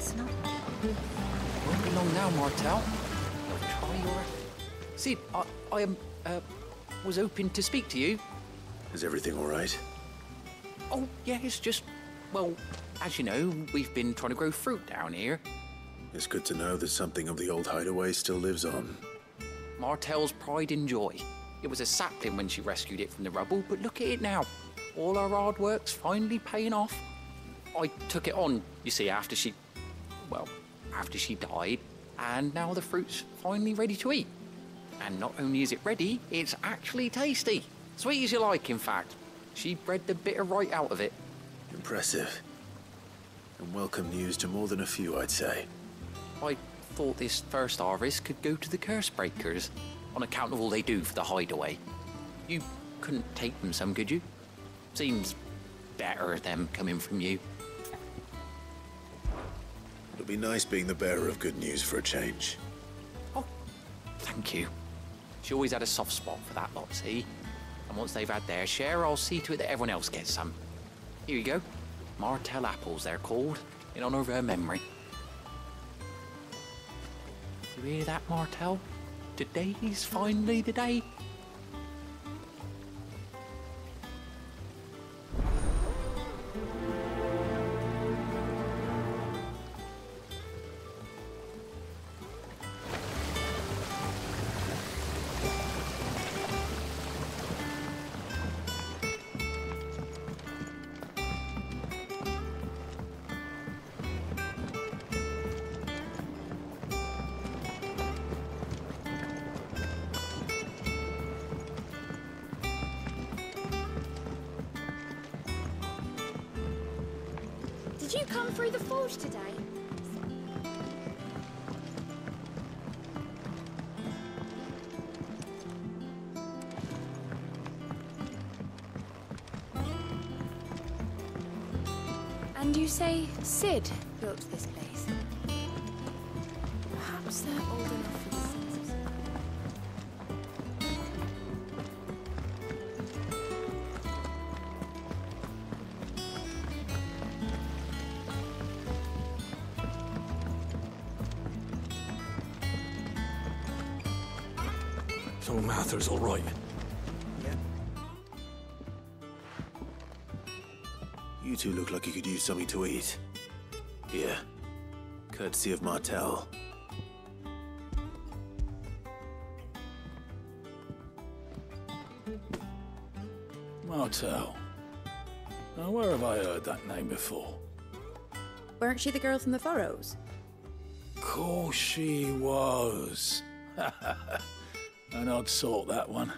It's not... Won't be long now, Martel. You'll try your... Sid, I was hoping to speak to you. Is everything all right? Oh, yeah, it's just... Well, as you know, we've been trying to grow fruit down here. It's good to know that something of the old hideaway still lives on. Martel's pride and joy. It was a sapling when she rescued it from the rubble, but look at it now. All our hard work's finally paying off. I took it on, you see, after she died, and now the fruit's finally ready to eat. And not only is it ready, it's actually tasty. Sweet as you like, in fact. She bred the bitter right out of it. Impressive. And welcome news to more than a few, I'd say. I thought this first harvest could go to the curse breakers, on account of all they do for the hideaway. You couldn't take them some, could you? Seems better them coming from you. It'll be nice being the bearer of good news for a change. Oh, thank you. She always had a soft spot for that lot, see? And once they've had their share, I'll see to it that everyone else gets some. Here you go. Martel apples, they're called, in honor of her memory. You hear that, Martel? Today's finally the day. Did you come through the forge today? And you say Sid built this place? Perhaps they're old enough for the census. So Mather's all right. Yeah. You two look like you could use something to eat. Here. Courtesy of Martel. Martel. Now, where have I heard that name before? Weren't she the girl from the Furrows? Course she was. An odd sort, that one.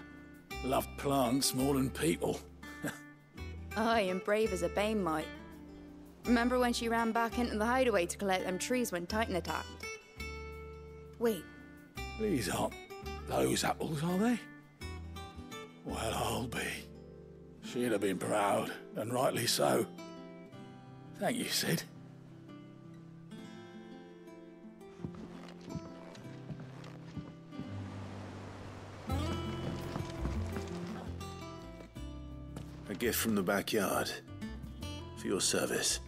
Loved plants more than people. Aye, and brave as a bane might. Remember when she ran back into the hideaway to collect them trees when Titan attacked? Wait, These aren't those apples, are they? Well, I'll be. She'd have been proud, and rightly so. Thank you, Sid. A gift from the backyard. For your service.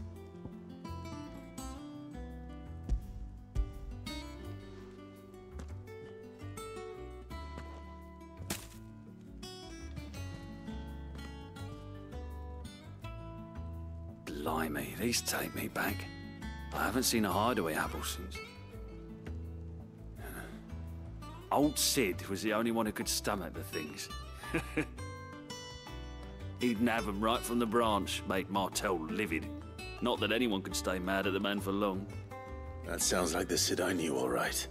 Blimey, these take me back. I haven't seen a hideaway apple since. Old Sid was the only one who could stomach the things. He'd nab 'em right from the branch, make Martel livid. Not that anyone could stay mad at the man for long. That sounds like the Sid I knew, all right.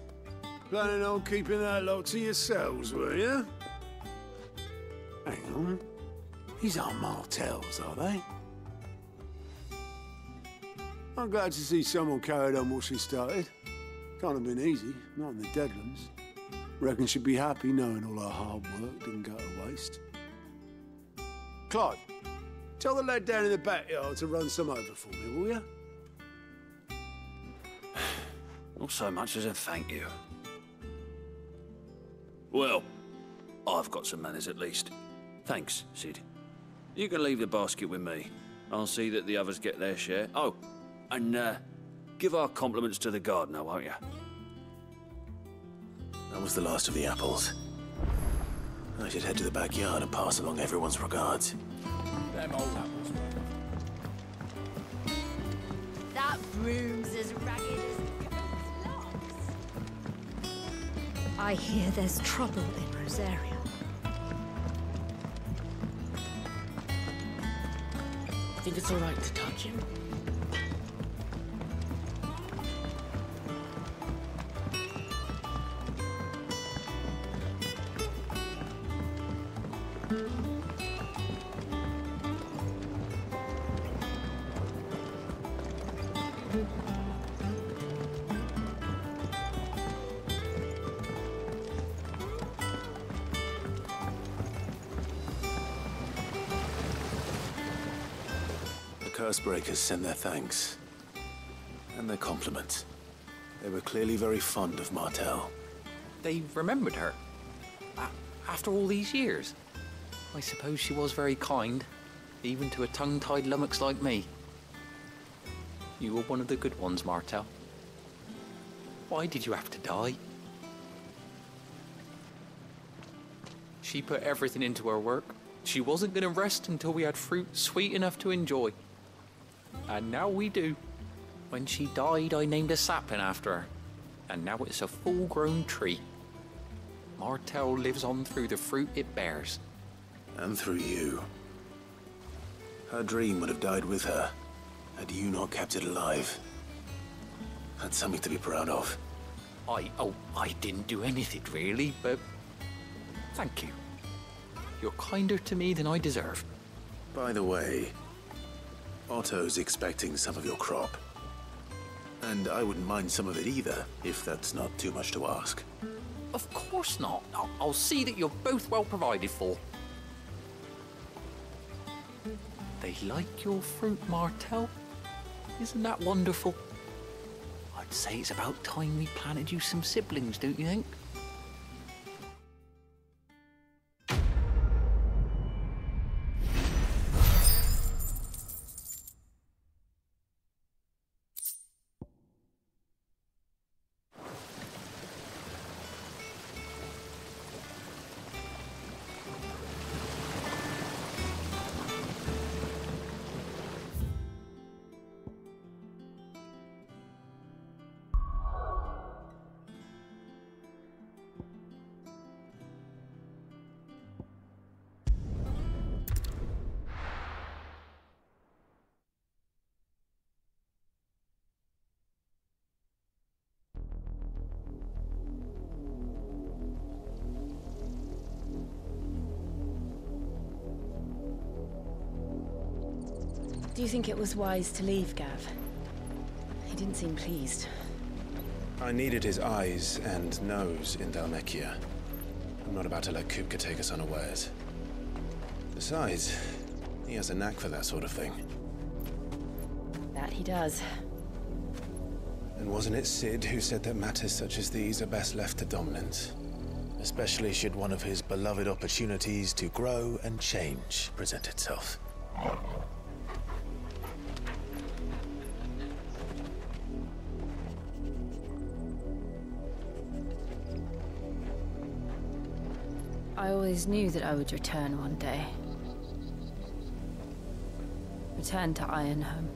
Planning on keeping that lot to yourselves, were you? Hang on. These aren't Martels, are they? I'm glad to see someone carried on what she started. Can't have been easy, not in the Deadlands. Reckon she'd be happy knowing all her hard work didn't go to waste. Clive, tell the lad down in the backyard to run some over for me, will you? Not so much as a thank you. Well, I've got some manners at least. Thanks, Sid. You can leave the basket with me. I'll see that the others get their share. Oh, and give our compliments to the gardener, won't you? That was the last of the apples. I should head to the backyard and pass along everyone's regards. Them old apples. That broom's as ragged as goat's locks. I hear there's trouble in Rosaria. Think it's all right to touch him? Cursebreakers send their thanks. And their compliments. They were clearly very fond of Martel. They remembered her. After all these years. I suppose she was very kind, even to a tongue-tied lummox like me. You were one of the good ones, Martel. Why did you have to die? She put everything into her work. She wasn't going to rest until we had fruit sweet enough to enjoy. And now we do. When she died, I named a sapling after her. And now it's a full-grown tree. Martel lives on through the fruit it bears. And through you. Her dream would have died with her, had you not kept it alive. That's something to be proud of. I didn't do anything really, but thank you. You're kinder to me than I deserve. By the way, Otto's expecting some of your crop. And I wouldn't mind some of it either, if that's not too much to ask. Of course not. I'll see that you're both well provided for. They like your fruit, Martel. Isn't that wonderful? I'd say it's about time we planted you some siblings, don't you think? Do you think it was wise to leave, Gav? He didn't seem pleased. I needed his eyes and nose in Dhalmekia. I'm not about to let Kupka take us unawares. Besides, he has a knack for that sort of thing. That he does. And wasn't it Cid who said that matters such as these are best left to dominance? Especially should one of his beloved opportunities to grow and change present itself. I always knew that I would return one day. Return to Ironhome.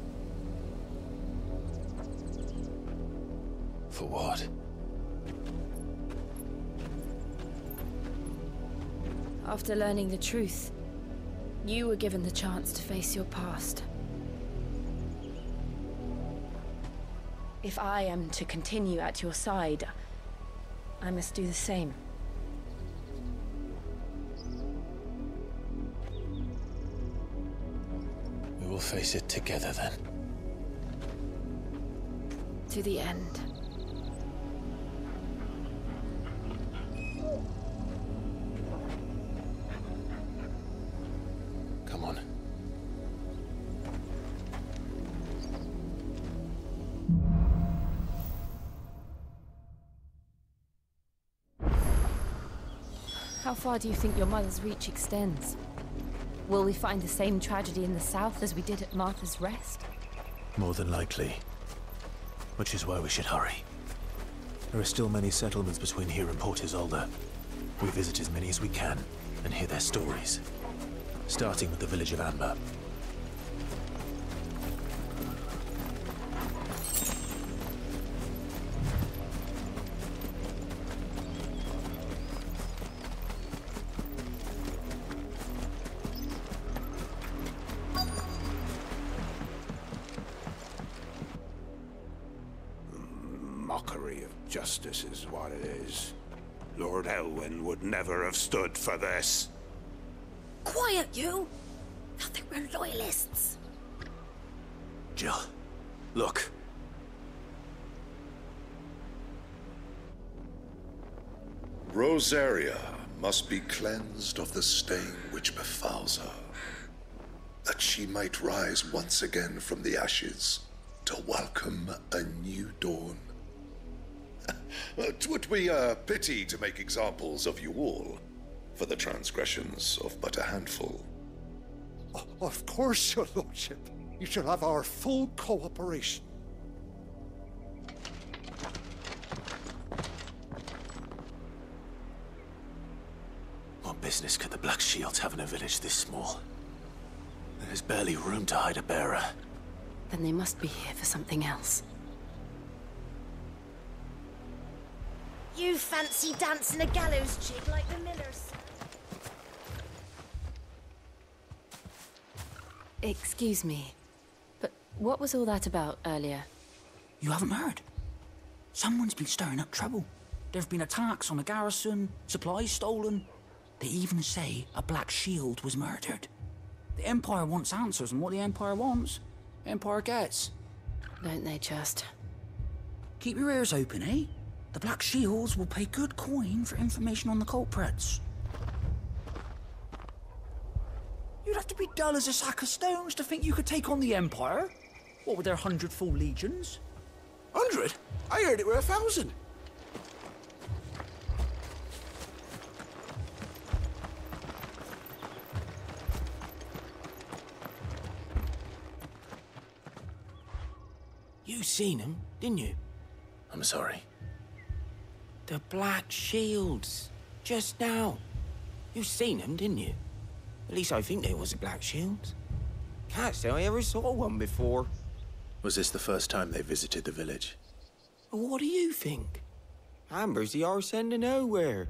For what? After learning the truth, you were given the chance to face your past. If I am to continue at your side, I must do the same. We will face it together then. To the end. Come on. How far do you think your mother's reach extends? Will we find the same tragedy in the south as we did at Martha's Rest? More than likely. Which is why we should hurry. There are still many settlements between here and Port Isolde. We visit as many as we can and hear their stories. Starting with the village of Amber. Mockery of justice is what it is. Lord Elwyn would never have stood for this. Quiet, you! Thought they were loyalists. Jill, look. Rosaria must be cleansed of the stain which befouls her, that she might rise once again from the ashes to welcome a new dawn. 'Twould be a pity to make examples of you all, for the transgressions of but a handful. Of course, your lordship. You shall have our full cooperation. What business could the Black Shields have in a village this small? There's barely room to hide a bearer. Then they must be here for something else. You fancy dancing a gallows jig like the millers? Excuse me, but what was all that about earlier? You haven't heard? Someone's been stirring up trouble. There've been attacks on the garrison, supplies stolen. They even say a Black Shield was murdered. The Empire wants answers, and what the Empire wants, Empire gets. Don't they just? Keep your ears open, eh? The Black Shields will pay good coin for information on the culprits. You'd have to be dull as a sack of stones to think you could take on the Empire. What with their 100 full legions? 100? I heard it were 1,000. You seen them, didn't you? I'm sorry. The Black Shields. Just now. You seen them, didn't you? At least I think there was a Black Shield. Can't say I ever saw one before. Was this the first time they visited the village? What do you think? Amber's the arse end of nowhere.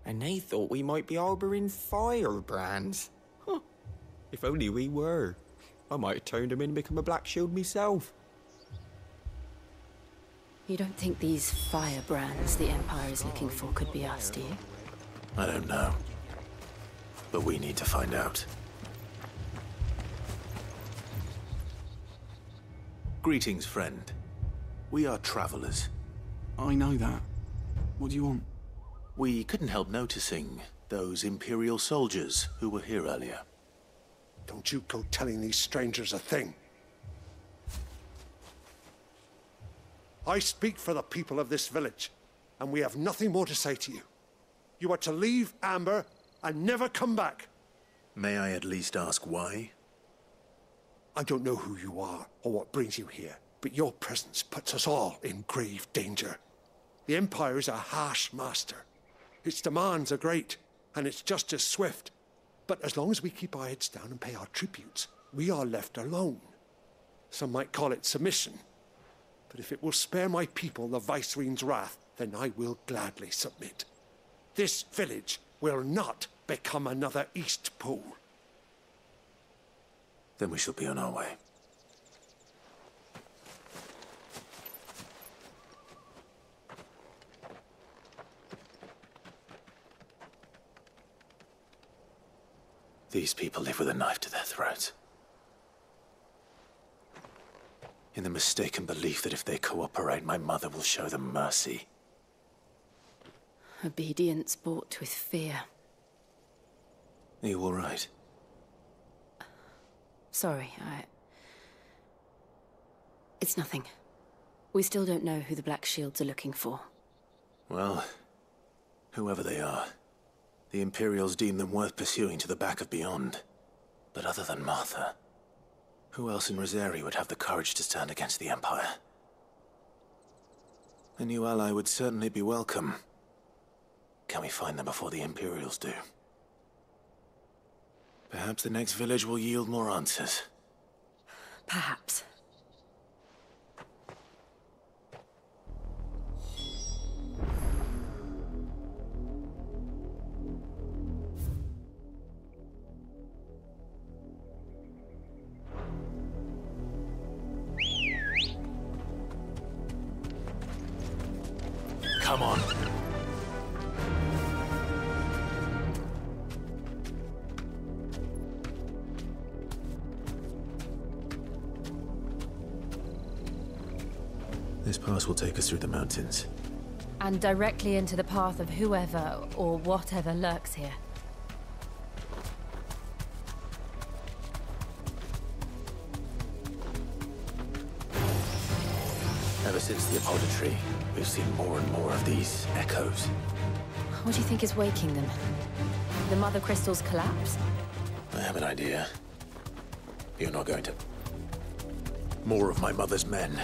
And they thought we might be harbouring firebrands. Huh. If only we were. I might have turned them in and become a Black Shield myself. You don't think these firebrands the Empire is looking for could be us, do you? I don't know. But we need to find out. Greetings, friend. We are travelers. I know that. What do you want? We couldn't help noticing those Imperial soldiers who were here earlier. Don't you go telling these strangers a thing. I speak for the people of this village, and we have nothing more to say to you. You are to leave Amber and never come back. May I at least ask why? I don't know who you are or what brings you here, but your presence puts us all in grave danger. The Empire is a harsh master. Its demands are great, and its justice swift. But as long as we keep our heads down and pay our tributes, we are left alone. Some might call it submission. But if it will spare my people the Viceroy's wrath, then I will gladly submit. This village will not become another Eastpool. Then we shall be on our way. These people live with a knife to their throats. In the mistaken belief that if they cooperate, my mother will show them mercy. Obedience bought with fear. Are you all right? Sorry, It's nothing. We still don't know who the Black Shields are looking for. Well, whoever they are, the Imperials deem them worth pursuing to the back of beyond. But other than Martha, who else in Rosaria would have the courage to stand against the Empire? A new ally would certainly be welcome. Can we find them before the Imperials do? Perhaps the next village will yield more answers. Perhaps. Come on. This pass will take us through the mountains. And directly into the path of whoever or whatever lurks here. Ever since the Apodatory, we've seen more and more of these echoes. What do you think is waking them? The Mother Crystal's collapse? I have an idea. You're not going to... More of my mother's men.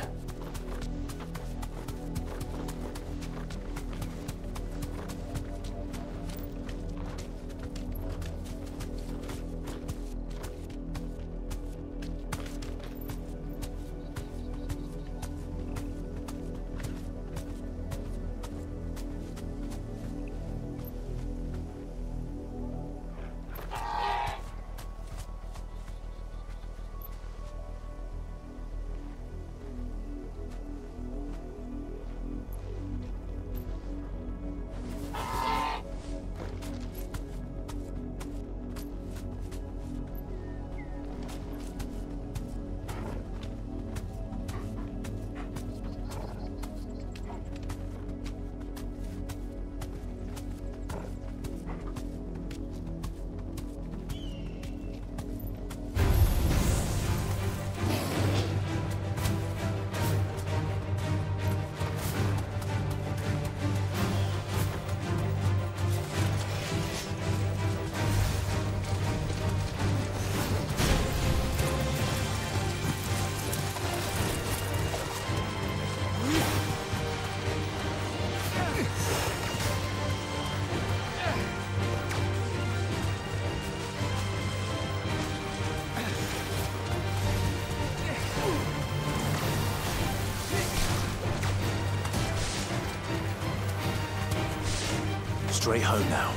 Straight home now.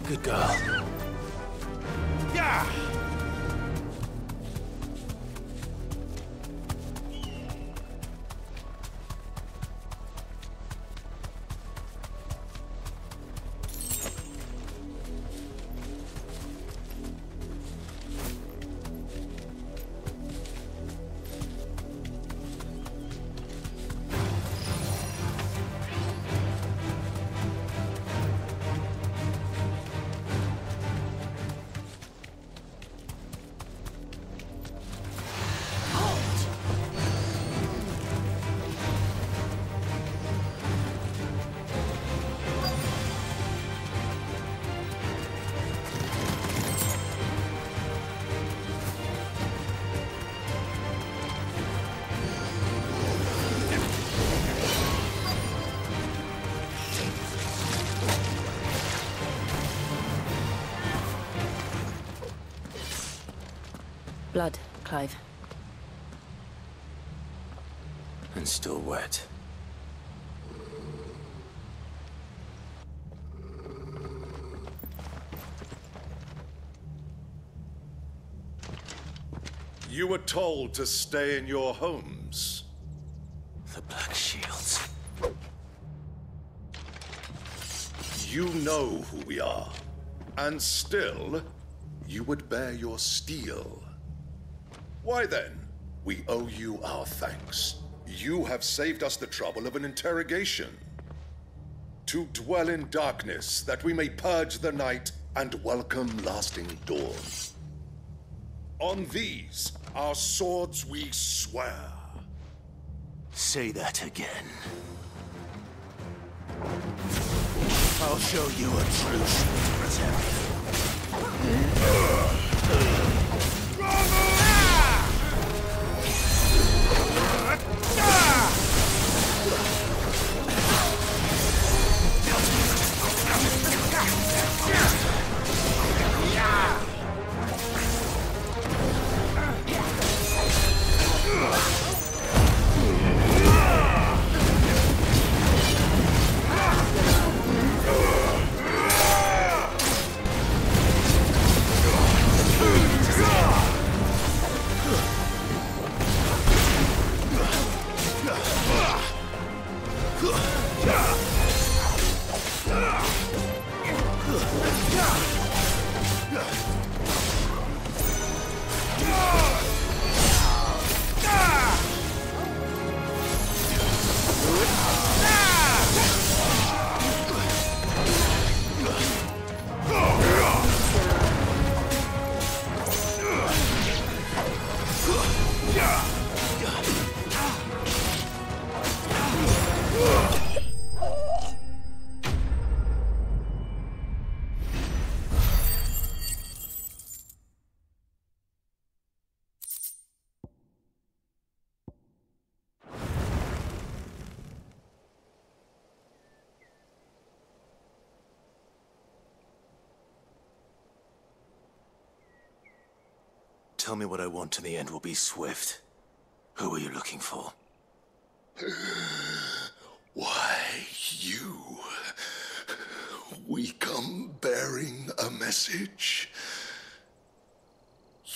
Good girl. Yeah! blood, Clive. And still wet. You were told to stay in your homes. The Black Shields. You know who we are. And still, you would bear your steel. Why then? We owe you our thanks. You have saved us the trouble of an interrogation. To dwell in darkness, that we may purge the night and welcome lasting dawn. On these, our swords we swear. Say that again. I'll show you a true shield protector. Tell me what I want and the end will be swift. Who are you looking for? Why, you. We come bearing a message.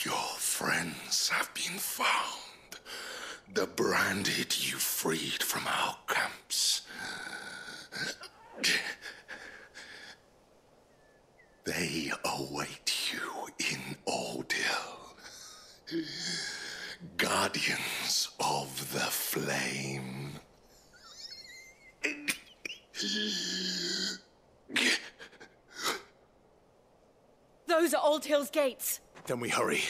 Your friends have been found. The branded you freed from our camps. They await you in Odil. Guardians of the Flame. Those are Old Hill's gates. Then we hurry.